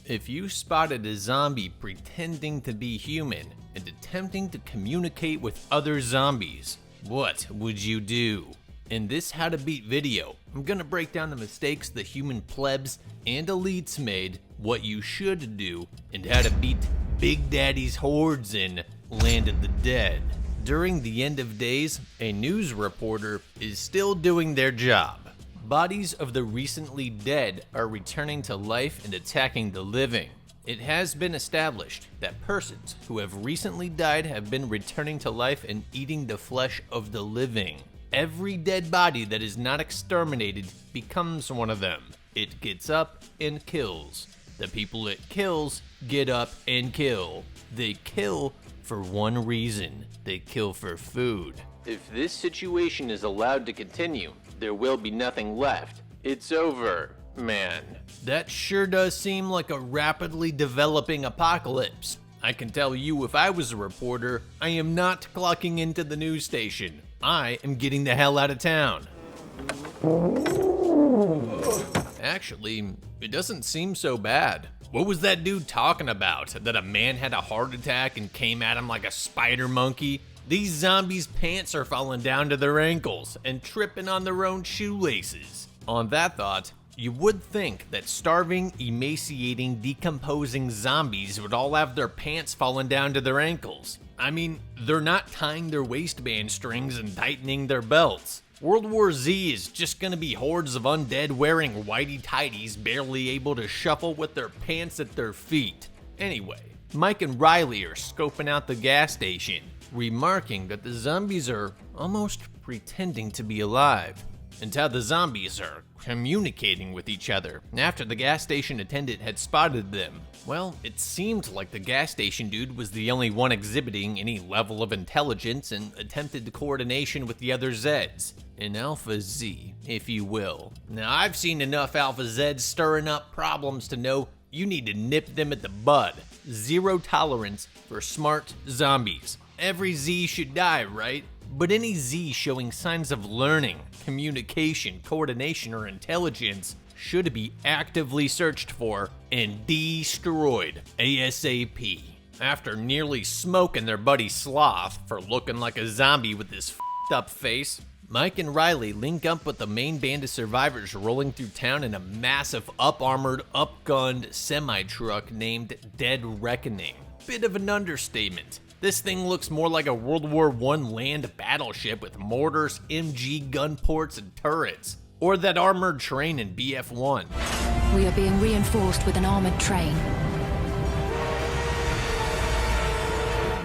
If you spotted a zombie pretending to be human and attempting to communicate with other zombies, what would you do? In this How to Beat video, I'm gonna break down the mistakes the human plebs and elites made, what you should do, and how to beat Big Daddy's hordes in Land of the Dead. During the end of days, a news reporter is still doing their job. Bodies of the recently dead are returning to life and attacking the living. It has been established that persons who have recently died have been returning to life and eating the flesh of the living. Every dead body that is not exterminated becomes one of them. It gets up and kills. The people it kills get up and kill. They kill for one reason. They kill for food. If this situation is allowed to continue, there will be nothing left. It's over, man. That sure does seem like a rapidly developing apocalypse. I can tell you, if I was a reporter, I am not clocking into the news station. I am getting the hell out of town. Actually, it doesn't seem so bad. What was that dude talking about? That a man had a heart attack and came at him like a spider monkey? These zombies' pants are falling down to their ankles and tripping on their own shoelaces. On that thought, you would think that starving, emaciating, decomposing zombies would all have their pants falling down to their ankles. I mean, they're not tying their waistband strings and tightening their belts. World War Z is just gonna be hordes of undead wearing whitey-tighties, barely able to shuffle with their pants at their feet. Anyway, Mike and Riley are scoping out the gas station, remarking that the zombies are almost pretending to be alive, and how the zombies are communicating with each other after the gas station attendant had spotted them. Well, it seemed like the gas station dude was the only one exhibiting any level of intelligence and attempted coordination with the other Zeds. An Alpha Z, if you will. Now, I've seen enough Alpha Zeds stirring up problems to know you need to nip them at the bud. Zero tolerance for smart zombies. Every Z should die, right? But any Z showing signs of learning, communication, coordination, or intelligence should be actively searched for and destroyed ASAP. After nearly smoking their buddy Sloth for looking like a zombie with his f***ed up face, Mike and Riley link up with the main band of survivors rolling through town in a massive up-armored, up-gunned semi-truck named Dead Reckoning. Bit of an understatement. This thing looks more like a World War I land battleship with mortars, MG gun ports, and turrets. Or that armored train in BF1. We are being reinforced with an armored train.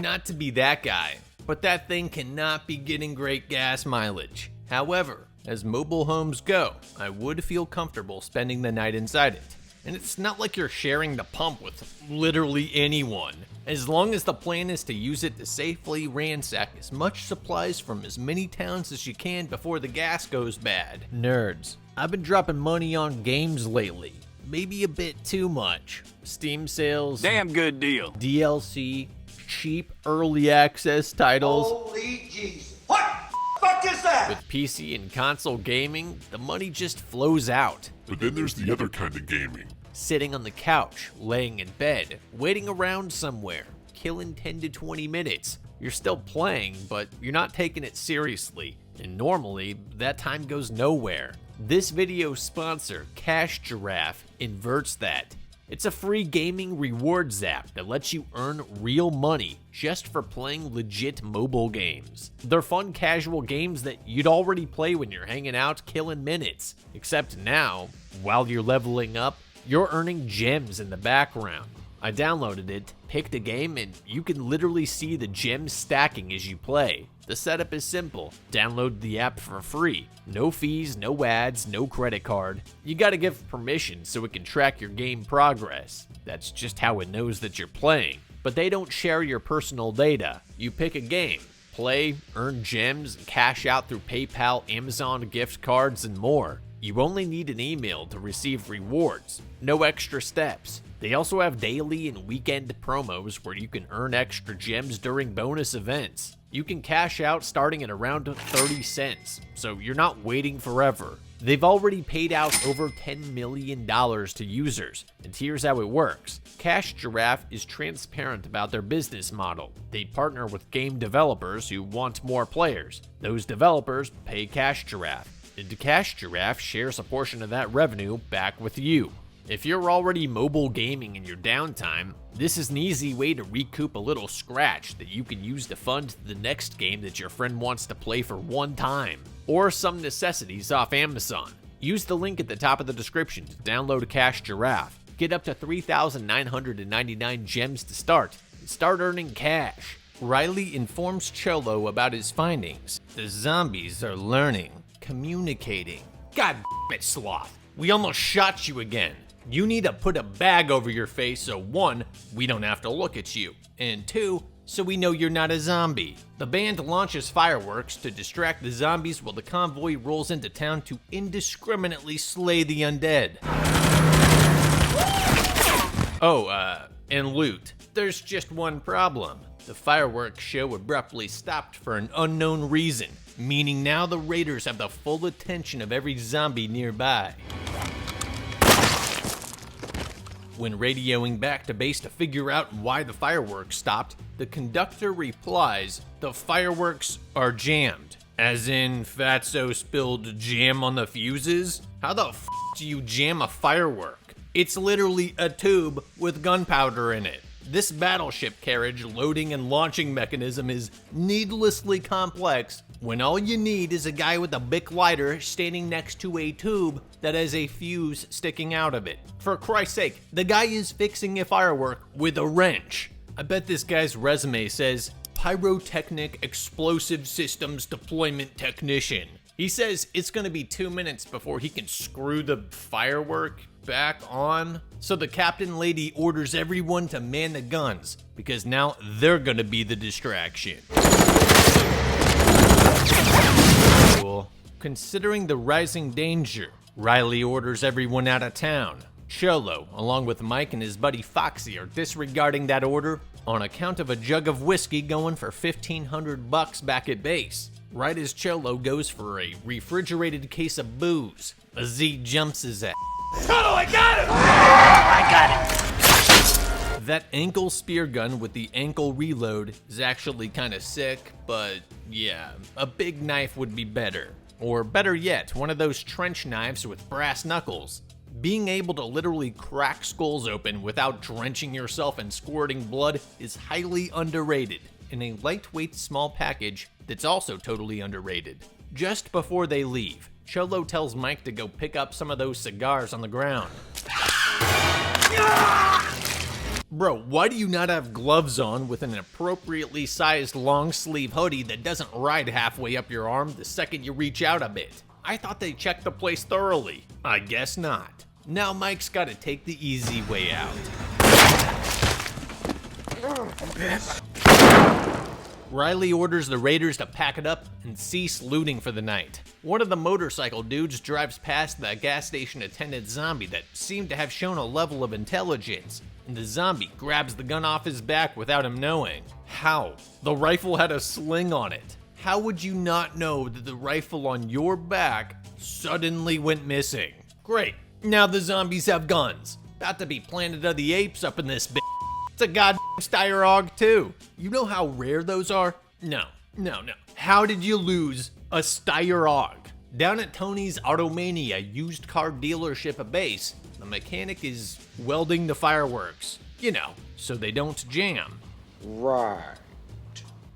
Not to be that guy, but that thing cannot be getting great gas mileage. However, as mobile homes go, I would feel comfortable spending the night inside it. And it's not like you're sharing the pump with literally anyone. As long as the plan is to use it to safely ransack as much supplies from as many towns as you can before the gas goes bad. Nerds, I've been dropping money on games lately. Maybe a bit too much. Steam sales. Damn good deal. DLC. Cheap early access titles. Holy Jesus. What the fuck is that? With PC and console gaming, the money just flows out. But then there's the other kind of gaming. Sitting on the couch, laying in bed, waiting around somewhere, killing 10 to 20 minutes. You're still playing, but you're not taking it seriously. And normally, that time goes nowhere. This video's sponsor, Cash Giraffe, inverts that. It's a free gaming rewards app that lets you earn real money just for playing legit mobile games. They're fun, casual games that you'd already play when you're hanging out, killing minutes. Except now, while you're leveling up, you're earning gems in the background. I downloaded it, picked a game, and you can literally see the gems stacking as you play. The setup is simple. Download the app for free. No fees, no ads, no credit card. You gotta give permission so it can track your game progress. That's just how it knows that you're playing. But they don't share your personal data. You pick a game, play, earn gems, and cash out through PayPal, Amazon gift cards, and more. You only need an email to receive rewards. No extra steps. They also have daily and weekend promos where you can earn extra gems during bonus events. You can cash out starting at around 30 cents, so you're not waiting forever. They've already paid out over $10 million to users, and here's how it works. Cash Giraffe is transparent about their business model. They partner with game developers who want more players. Those developers pay Cash Giraffe, and Cash Giraffe shares a portion of that revenue back with you. If you're already mobile gaming in your downtime, this is an easy way to recoup a little scratch that you can use to fund the next game that your friend wants to play for one time, or some necessities off Amazon. Use the link at the top of the description to download Cash Giraffe, get up to 3,999 gems to start, and start earning cash. Riley informs Cholo about his findings. The zombies are learning, communicating. God damn it, Sloth. We almost shot you again. You need to put a bag over your face so 1, we don't have to look at you, and 2, so we know you're not a zombie. The band launches fireworks to distract the zombies while the convoy rolls into town to indiscriminately slay the undead. And loot. There's just one problem. The fireworks show abruptly stopped for an unknown reason, meaning now the raiders have the full attention of every zombie nearby. When radioing back to base to figure out why the fireworks stopped, the conductor replies, "The fireworks are jammed." As in, Fatso spilled jam on the fuses? How the f do you jam a firework? It's literally a tube with gunpowder in it. This battleship carriage loading and launching mechanism is needlessly complex when all you need is a guy with a Bic lighter standing next to a tube that has a fuse sticking out of it. For Christ's sake, the guy is fixing a firework with a wrench. I bet this guy's resume says Pyrotechnic Explosive Systems Deployment Technician. He says it's gonna be 2 minutes before he can screw the firework back on. So the captain lady orders everyone to man the guns, because now they're gonna be the distraction. Cool. Considering the rising danger, Riley orders everyone out of town. Cholo, along with Mike and his buddy Foxy, are disregarding that order on account of a jug of whiskey going for $1,500 back at base. Right as Cholo goes for a refrigerated case of booze, a Z jumps his ass. Oh, I got him! I got him! That ankle spear gun with the ankle reload is actually kinda sick, but yeah, a big knife would be better. Or better yet, one of those trench knives with brass knuckles. Being able to literally crack skulls open without drenching yourself and squirting blood is highly underrated, in a lightweight small package that's also totally underrated. Just before they leave, Cholo tells Mike to go pick up some of those cigars on the ground. Bro, why do you not have gloves on with an appropriately sized long sleeve hoodie that doesn't ride halfway up your arm the second you reach out a bit? I thought they checked the place thoroughly. I guess not. Now Mike's gotta take the easy way out. Riley orders the raiders to pack it up and cease looting for the night. One of the motorcycle dudes drives past the gas station attendant zombie that seemed to have shown a level of intelligence, and the zombie grabs the gun off his back without him knowing. How? The rifle had a sling on it. How would you not know that the rifle on your back suddenly went missing? Great, now the zombies have guns. About to be Planet of the Apes up in this bitch. It's a goddamn Steyr too. You know how rare those are? No. How did you lose a Steyr? Down at Tony's Automania used car dealership base, the mechanic is welding the fireworks. You know, so they don't jam. Right.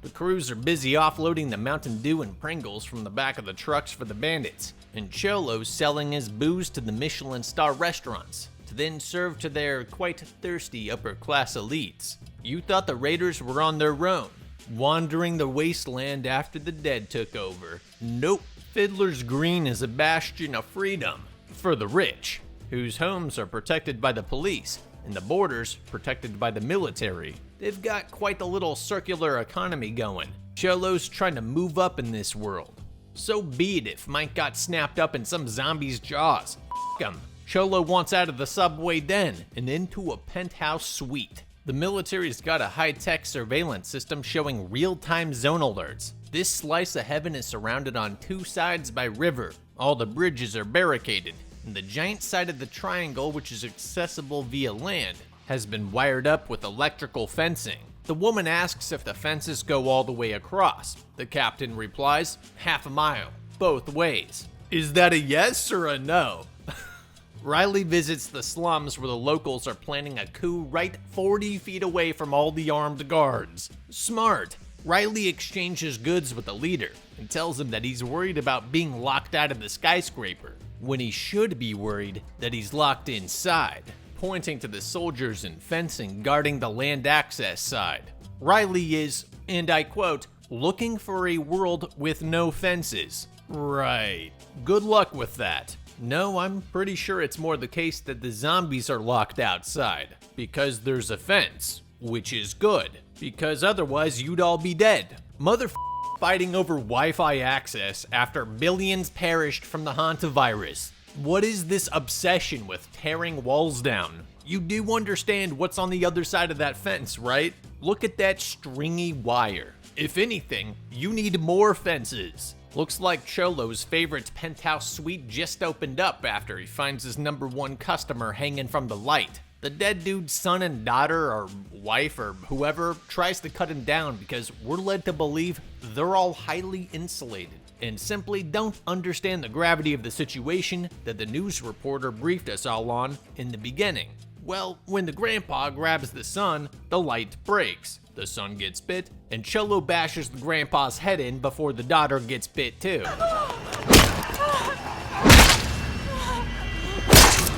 The crews are busy offloading the Mountain Dew and Pringles from the back of the trucks for the bandits, and Cholo's selling his booze to the Michelin star restaurants, to then serve to their quite thirsty upper-class elites. You thought the raiders were on their own, wandering the wasteland after the dead took over. Nope. Fiddler's Green is a bastion of freedom for the rich, whose homes are protected by the police and the borders protected by the military. They've got quite a little circular economy going. Cholo's trying to move up in this world. So be it if Mike got snapped up in some zombie's jaws. F*** him. Cholo wants out of the subway den and into a penthouse suite. The military's got a high-tech surveillance system showing real-time zone alerts. This slice of heaven is surrounded on two sides by river, All the bridges are barricaded, and the giant side of the triangle, which is accessible via land, has been wired up with electrical fencing. The woman asks if the fences go all the way across. The captain replies, half a mile, both ways. Is that a yes or a no? Riley visits the slums where the locals are planning a coup right 40 feet away from all the armed guards. Smart. Riley exchanges goods with the leader and tells him that he's worried about being locked out of the skyscraper, when he should be worried that he's locked inside, pointing to the soldiers and fencing guarding the land access side. Riley is, and I quote, looking for a world with no fences. Right. Good luck with that. No, I'm pretty sure it's more the case that the zombies are locked outside, because there's a fence, which is good, because otherwise you'd all be dead. Fighting over Wi-Fi access after millions perished from the hantavirus. What is this obsession with tearing walls down? You do understand what's on the other side of that fence, right? Look at that stringy wire. If anything, you need more fences. Looks like Cholo's favorite penthouse suite just opened up after he finds his #1 customer hanging from the light. The dead dude's son and daughter or wife or whoever tries to cut him down because we're led to believe they're all highly insulated and simply don't understand the gravity of the situation that the news reporter briefed us all on in the beginning. Well, when the grandpa grabs the son, the light breaks. The son gets bit, and Cholo bashes the grandpa's head in before the daughter gets bit too.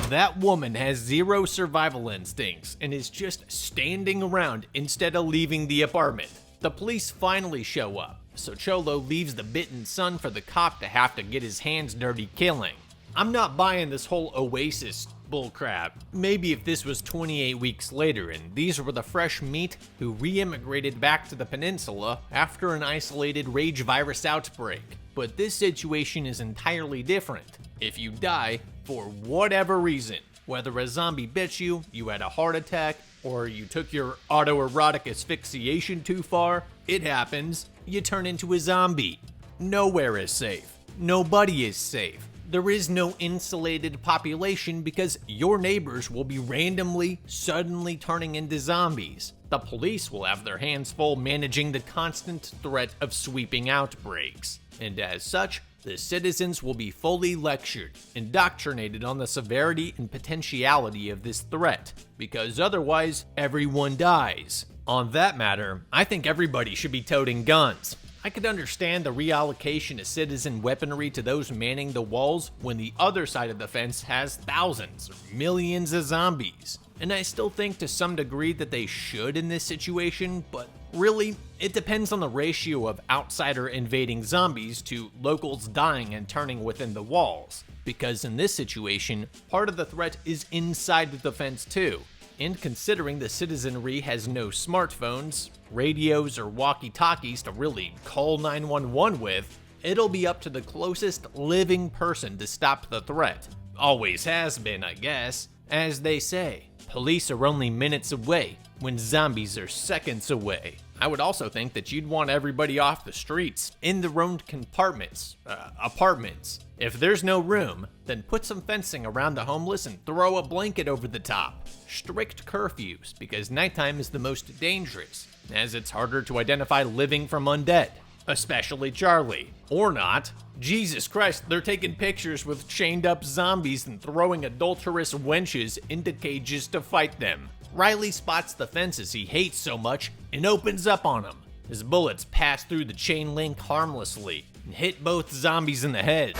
That woman has zero survival instincts and is just standing around instead of leaving the apartment. The police finally show up, so Cholo leaves the bitten son for the cop to have to get his hands dirty killing. I'm not buying this whole Oasis bullcrap. Maybe if this was 28 weeks later and these were the fresh meat who re-immigrated back to the peninsula after an isolated rage virus outbreak. But this situation is entirely different. If you die, for whatever reason, whether a zombie bit you, you had a heart attack, or you took your autoerotic asphyxiation too far, it happens, you turn into a zombie. Nowhere is safe. Nobody is safe. There is no insulated population because your neighbors will be randomly, suddenly turning into zombies. The police will have their hands full managing the constant threat of sweeping outbreaks. And as such, the citizens will be fully lectured, indoctrinated on the severity and potentiality of this threat, because otherwise, everyone dies. On that matter, I think everybody should be toting guns. I could understand the reallocation of citizen weaponry to those manning the walls when the other side of the fence has thousands or millions of zombies. And I still think to some degree that they should in this situation, but really, it depends on the ratio of outsider invading zombies to locals dying and turning within the walls. Because in this situation, part of the threat is inside the fence too. And considering the citizenry has no smartphones, radios, or walkie-talkies to really call 911 with, it'll be up to the closest living person to stop the threat. Always has been, I guess. As they say, police are only minutes away when zombies are seconds away. I would also think that you'd want everybody off the streets, in their own compartments, apartments. If there's no room, then put some fencing around the homeless and throw a blanket over the top. Strict curfews, because nighttime is the most dangerous, as it's harder to identify living from undead. Especially Charlie. Or not. Jesus Christ, they're taking pictures with chained up zombies and throwing adulterous wenches into cages to fight them. Riley spots the fences he hates so much and opens up on them. His bullets pass through the chain link harmlessly and hit both zombies in the head.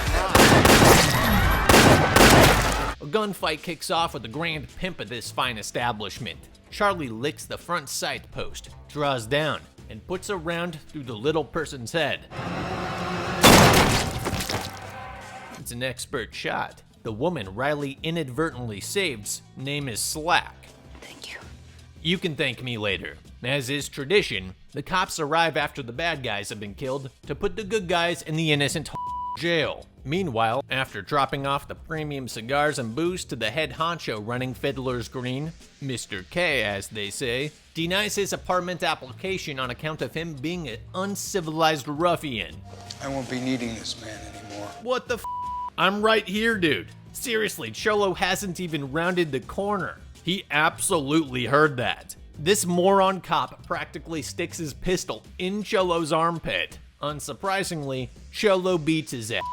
A gunfight kicks off with the grand pimp of this fine establishment. Charlie licks the front sight post, draws down, and puts a round through the little person's head. It's an expert shot. The woman Riley inadvertently saved's name is Slack. Thank you. You can thank me later. As is tradition, the cops arrive after the bad guys have been killed to put the good guys in the innocent jail. Meanwhile, after dropping off the premium cigars and booze to the head honcho running Fiddler's Green, Mr. K, as they say, denies his apartment application on account of him being an uncivilized ruffian. I won't be needing this man anymore. What the f***? I'm right here, dude. Seriously, Cholo hasn't even rounded the corner. He absolutely heard that. This moron cop practically sticks his pistol in Cholo's armpit. Unsurprisingly, Cholo beats his ass.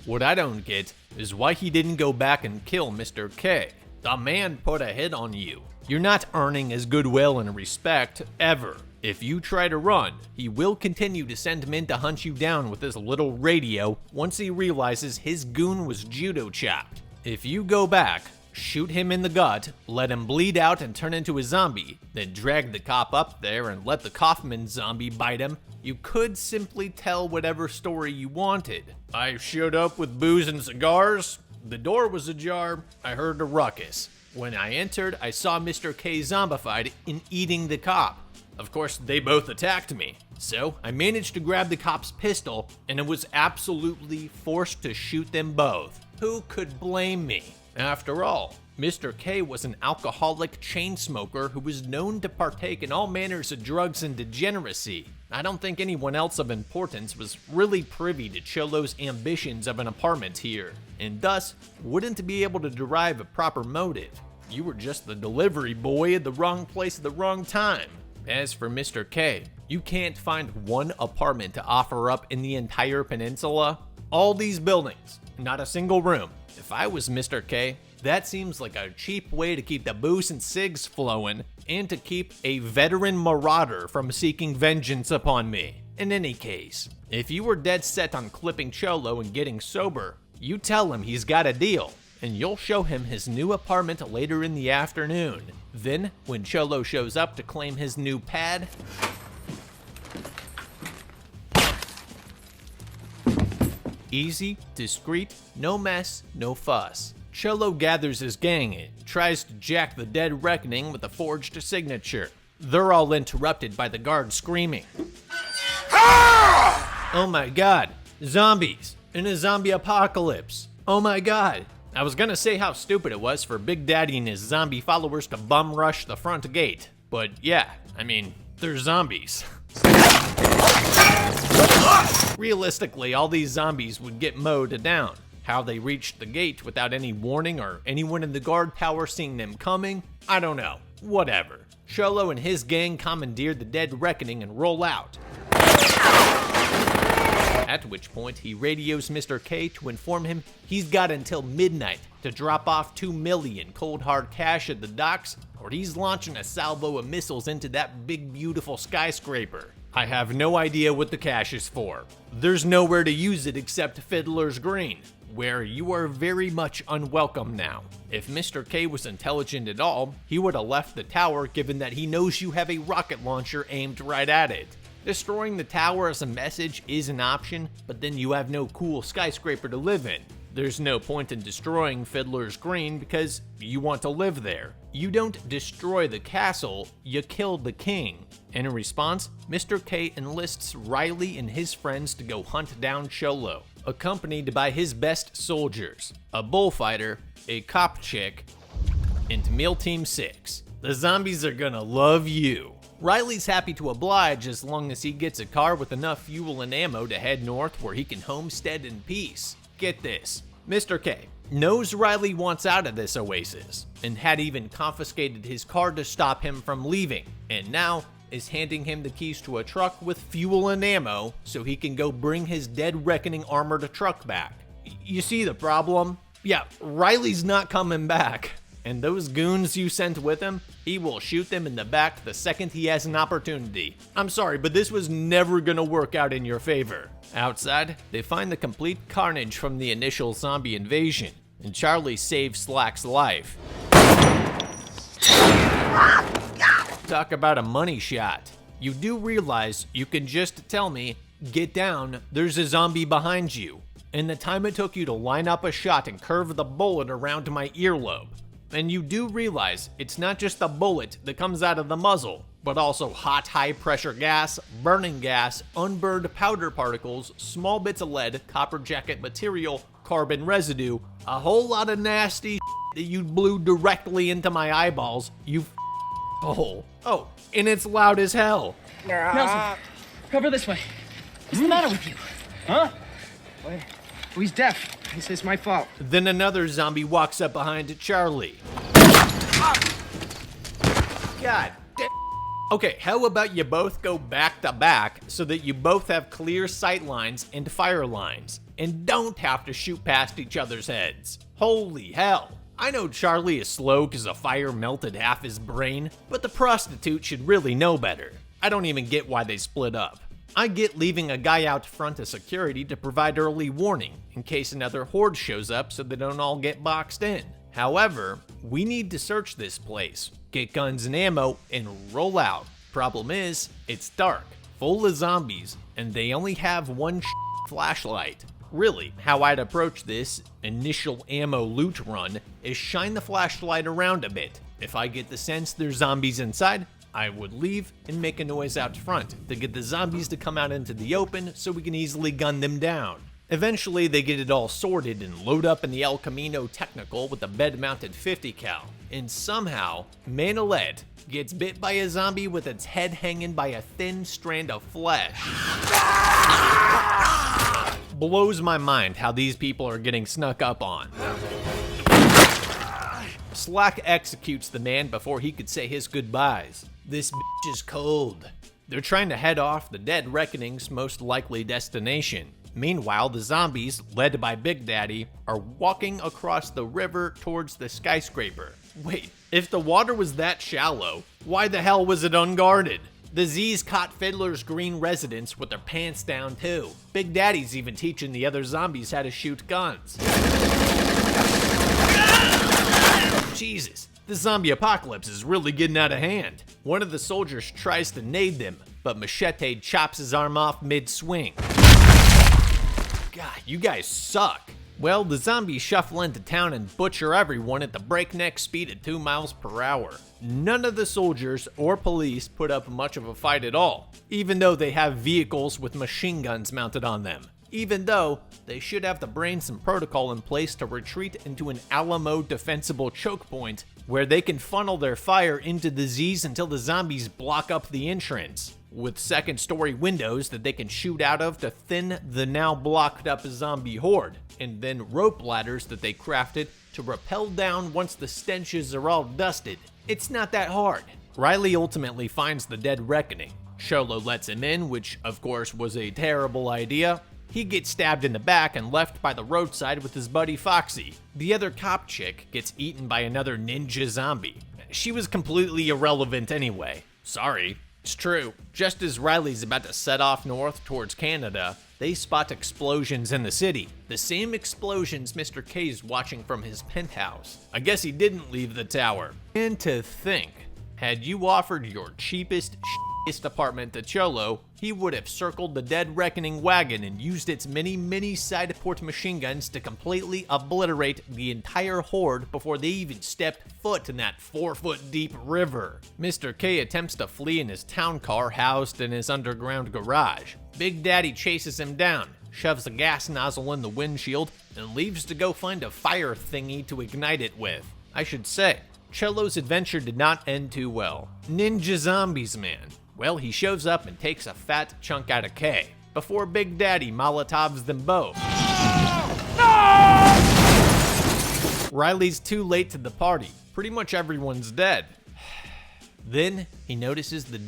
What I don't get is why he didn't go back and kill Mr. K. The man put a hit on you. You're not earning his goodwill and respect ever. If you try to run, he will continue to send men to hunt you down with his little radio once he realizes his goon was judo chopped. If you go back, shoot him in the gut, let him bleed out and turn into a zombie, then drag the cop up there and let the Kaufman zombie bite him, you could simply tell whatever story you wanted. I showed up with booze and cigars. The door was ajar. I heard a ruckus. When I entered, I saw Mr. K zombified and eating the cop. Of course, they both attacked me. So I managed to grab the cop's pistol and I was absolutely forced to shoot them both. Who could blame me? After all, Mr. K was an alcoholic chain smoker who was known to partake in all manners of drugs and degeneracy. I don't think anyone else of importance was really privy to Cholo's ambitions of an apartment here, and thus wouldn't be able to derive a proper motive. You were just the delivery boy at the wrong place at the wrong time. As for Mr. K, you can't find one apartment to offer up in the entire peninsula. All these buildings, not a single room. If I was Mr. K, that seems like a cheap way to keep the booze and cigs flowing and to keep a veteran marauder from seeking vengeance upon me. In any case, if you were dead set on clipping Cholo and getting sober, you tell him he's got a deal, and you'll show him his new apartment later in the afternoon. Then, when Cholo shows up to claim his new pad, easy, discreet, no mess, no fuss. Cholo gathers his gang and tries to jack the dead reckoning with a forged signature. They're all interrupted by the guard screaming. Oh my god, zombies in a zombie apocalypse. Oh my god. I was gonna say how stupid it was for Big Daddy and his zombie followers to bum rush the front gate, but yeah, I mean, they're zombies. Realistically, all these zombies would get mowed down. How they reached the gate without any warning or anyone in the guard tower seeing them coming, I don't know. Whatever. Cholo and his gang commandeer the dead reckoning and roll out. At which point, he radios Mr. K to inform him he's got until midnight to drop off 2 million cold hard cash at the docks, or he's launching a salvo of missiles into that big beautiful skyscraper. I have no idea what the cash is for. There's nowhere to use it except Fiddler's Green, where you are very much unwelcome now. If Mr. K was intelligent at all, he would have left the tower given that he knows you have a rocket launcher aimed right at it. Destroying the tower as a message is an option, but then you have no cool skyscraper to live in. There's no point in destroying Fiddler's Green because you want to live there. You don't destroy the castle, you kill the king. And in response, Mr. K enlists Riley and his friends to go hunt down Cholo, accompanied by his best soldiers, a bullfighter, a cop chick, and Meal Team 6. The zombies are gonna love you. Riley's happy to oblige as long as he gets a car with enough fuel and ammo to head north where he can homestead in peace. Get this, Mr. K knows Riley wants out of this oasis and had even confiscated his car to stop him from leaving, and now is handing him the keys to a truck with fuel and ammo so he can go bring his dead reckoning armored truck back. You see the problem? Yeah, Riley's not coming back. And those goons you sent with him, he will shoot them in the back the second he has an opportunity. I'm sorry, but this was never gonna work out in your favor. Outside, they find the complete carnage from the initial zombie invasion, and Charlie saves Slack's life. Talk about a money shot. You do realize you can just tell me, get down, there's a zombie behind you. And the time it took you to line up a shot and curve the bullet around my earlobe. And you do realize it's not just the bullet that comes out of the muzzle, but also hot high-pressure gas, burning gas, unburned powder particles, small bits of lead, copper jacket material, carbon residue, a whole lot of nasty that you blew directly into my eyeballs, you hole. Oh, and it's loud as hell. Nelson, cover this way. What's the matter with you? Huh? Wait. Oh, he's deaf. It's my fault. Then another zombie walks up behind Charlie. God damn. Okay, how about you both go back to back so that you both have clear sight lines and fire lines, and don't have to shoot past each other's heads. Holy hell. I know Charlie is slow because the fire melted half his brain, but the prostitute should really know better. I don't even get why they split up. I get leaving a guy out front of security to provide early warning in case another horde shows up so they don't all get boxed in. However, we need to search this place, get guns and ammo, and roll out. Problem is, it's dark, full of zombies, and they only have one flashlight. Really, how I'd approach this initial ammo loot run is shine the flashlight around a bit. If I get the sense there's zombies inside, I would leave and make a noise out front to get the zombies to come out into the open so we can easily gun them down. Eventually, they get it all sorted and load up in the El Camino Technical with a bed-mounted 50 cal. And somehow, Manolette gets bit by a zombie with its head hanging by a thin strand of flesh. Blows my mind how these people are getting snuck up on. Slack executes the man before he could say his goodbyes. This bitch is cold. They're trying to head off the Dead Reckoning's most likely destination. Meanwhile, the zombies, led by Big Daddy, are walking across the river towards the skyscraper. Wait, if the water was that shallow, why the hell was it unguarded? The Z's caught Fiddler's Green residents with their pants down too. Big Daddy's even teaching the other zombies how to shoot guns. Jesus, the zombie apocalypse is really getting out of hand. One of the soldiers tries to nade them, but Machete chops his arm off mid-swing. God, you guys suck. Well, the zombies shuffle into town and butcher everyone at the breakneck speed of 2 miles per hour. None of the soldiers or police put up much of a fight at all, even though they have vehicles with machine guns mounted on them. Even though they should have the brains and protocol in place to retreat into an Alamo defensible choke point where they can funnel their fire into the Z's until the zombies block up the entrance, with second-story windows that they can shoot out of to thin the now blocked up zombie horde, and then rope ladders that they crafted to rappel down once the stenches are all dusted. It's not that hard. Riley ultimately finds the Dead Reckoning. Cholo lets him in, which of course was a terrible idea. He gets stabbed in the back and left by the roadside with his buddy Foxy. The other cop chick gets eaten by another ninja zombie. She was completely irrelevant anyway. Sorry. It's true. Just as Riley's about to set off north towards Canada, they spot explosions in the city. The same explosions Mr. K's watching from his penthouse. I guess he didn't leave the tower. And to think, had you offered your cheapest apartment to Cholo, he would have circled the Dead Reckoning wagon and used its mini side port machine guns to completely obliterate the entire horde before they even stepped foot in that 4-foot deep river. Mr. K attempts to flee in his town car housed in his underground garage. Big Daddy chases him down, shoves a gas nozzle in the windshield, and leaves to go find a fire thingy to ignite it with. I should say, Cholo's adventure did not end too well. Ninja zombies, man. Well, he shows up and takes a fat chunk out of K, before Big Daddy Molotovs them both. No! Riley's too late to the party. Pretty much everyone's dead. Then, he notices the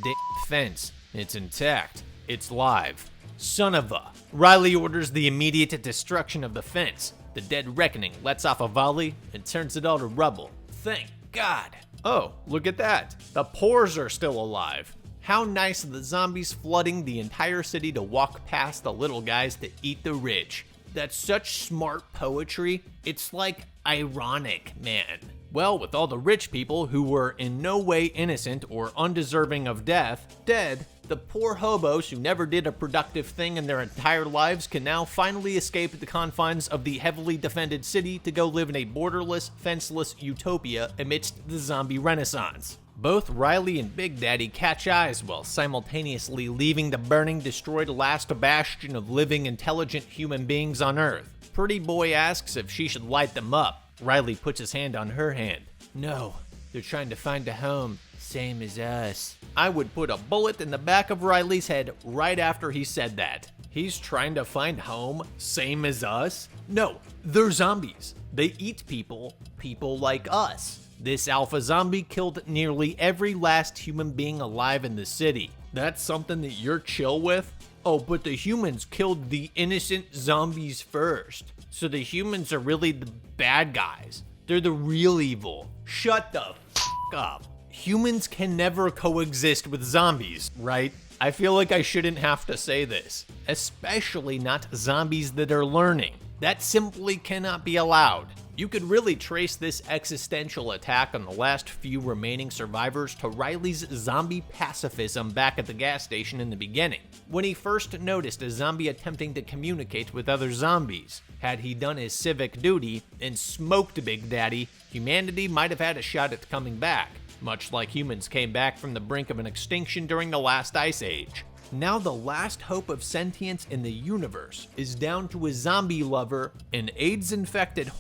fence. It's intact. It's live. Son of a. Riley orders the immediate destruction of the fence. The Dead Reckoning lets off a volley and turns it all to rubble. Thank God. Oh, look at that. The pores are still alive. How nice of the zombies flooding the entire city to walk past the little guys to eat the rich. That's such smart poetry. It's like ironic, man. Well, with all the rich people who were in no way innocent or undeserving of death dead, the poor hobos who never did a productive thing in their entire lives can now finally escape the confines of the heavily defended city to go live in a borderless, fenceless utopia amidst the zombie renaissance. Both Riley and Big Daddy catch eyes while simultaneously leaving the burning, destroyed last bastion of living, intelligent human beings on Earth. Pretty Boy asks if she should light them up. Riley puts his hand on her hand. No, they're trying to find a home, same as us. I would put a bullet in the back of Riley's head right after he said that. He's trying to find home, same as us? No, they're zombies. They eat people, people like us. This alpha zombie killed nearly every last human being alive in the city. That's something that you're chill with? Oh, but the humans killed the innocent zombies first. So the humans are really the bad guys. They're the real evil. Shut the f up. Humans can never coexist with zombies, right? I feel like I shouldn't have to say this. Especially not zombies that are learning. That simply cannot be allowed. You could really trace this existential attack on the last few remaining survivors to Riley's zombie pacifism back at the gas station in the beginning, when he first noticed a zombie attempting to communicate with other zombies. Had he done his civic duty and smoked Big Daddy, humanity might have had a shot at coming back, much like humans came back from the brink of an extinction during the last ice age. Now the last hope of sentience in the universe is down to a zombie lover, an AIDS-infected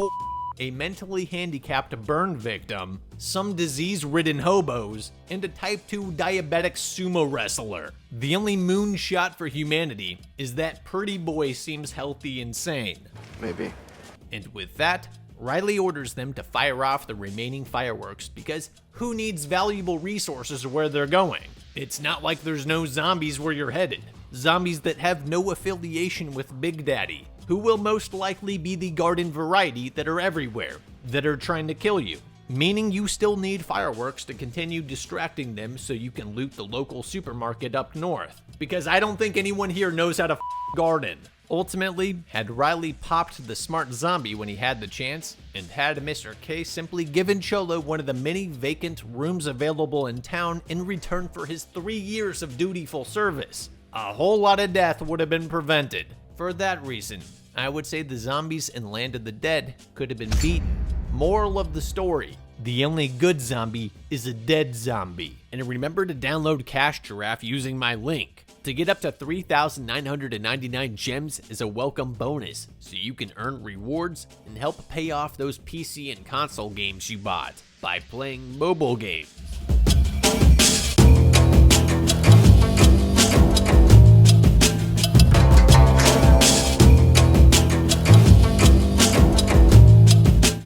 a mentally handicapped burn victim, some disease-ridden hobos, and a type 2 diabetic sumo wrestler. The only moonshot for humanity is that Pretty Boy seems healthy and sane. Maybe. And with that, Riley orders them to fire off the remaining fireworks because who needs valuable resources where they're going? It's not like there's no zombies where you're headed. Zombies that have no affiliation with Big Daddy, who will most likely be the garden variety that are everywhere, that are trying to kill you. Meaning you still need fireworks to continue distracting them so you can loot the local supermarket up north. Because I don't think anyone here knows how to garden. Ultimately, had Riley popped the smart zombie when he had the chance, and had Mr. K simply given Cholo one of the many vacant rooms available in town in return for his 3 years of dutiful service, a whole lot of death would have been prevented. For that reason, I would say the zombies in Land of the Dead could have been beaten. Moral of the story, the only good zombie is a dead zombie. And remember to download Cash Giraffe using my link. To get up to 3,999 gems is a welcome bonus, so you can earn rewards and help pay off those PC and console games you bought by playing mobile games.